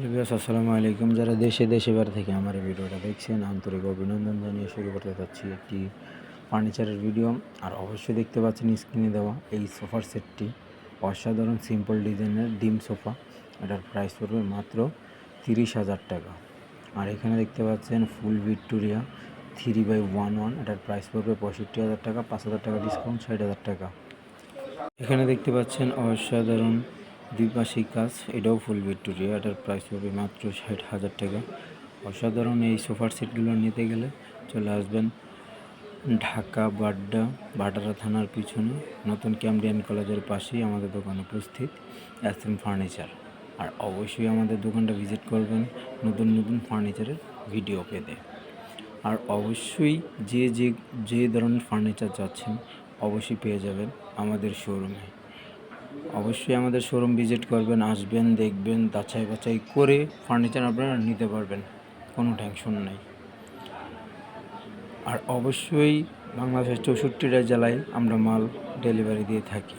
Hello viewers, আসসালামু আলাইকুম। যারা দেশে বাইরে থেকে আমার এই ভিডিওটা দেখছেন, আন্তরিক অভিনন্দন জানিয়ে শুরু করতে যাচ্ছি একটি ফার্নিচারের ভিডিও। আর অবশ্যই দেখতে পাচ্ছেন স্ক্রিনে দেওয়া এই সোফার সেটটি অসাধারণ সিম্পল ডিজাইনের ডিম সোফা। এটার প্রাইস পড়বে মাত্র 30,000 টাকা। আর এখানে দেখতে পাচ্ছেন ফুল ভিক্টোরিয়া 3/1 এটার প্রাইস পড়বে 65,000 টাকা, 5,000 টাকা ডিসকাউন্ট, 60,000 টাকা। এখানে দেখতে পাচ্ছেন অসাধারণ দ্বিপাশিক কাজ, এটাও ফুল ভিক্টোরিয়া, এটার প্রাইস হবে মাত্র 60,000 টাকা। অসাধারণ এই সোফার সেটগুলো নিতে গেলে চলে আসবেন ঢাকা বাড্ডা থানার পিছনে নতুন ক্যামব্রিয়ান কলেজের পাশেই আমাদের দোকান উপস্থিত SM ফার্নিচার। আর অবশ্যই আমাদের দোকানটা ভিজিট করবেন নতুন ফার্নিচারের ভিডিও পেতে। আর অবশ্যই যে ধরনের ফার্নিচার চাচ্ছেন অবশ্যই পেয়ে যাবেন আমাদের শোরুমে। অবশ্যই আমাদের শোরুম ভিজিট করবেন, আসবেন, দেখবেন, বাছাই করে ফার্নিচার আপনারা নিতে পারবেন, কোনো টেনশন নেই। আর অবশ্যই বাংলাদেশের 64টা জেলায় আমরা মাল ডেলিভারি দিয়ে থাকি।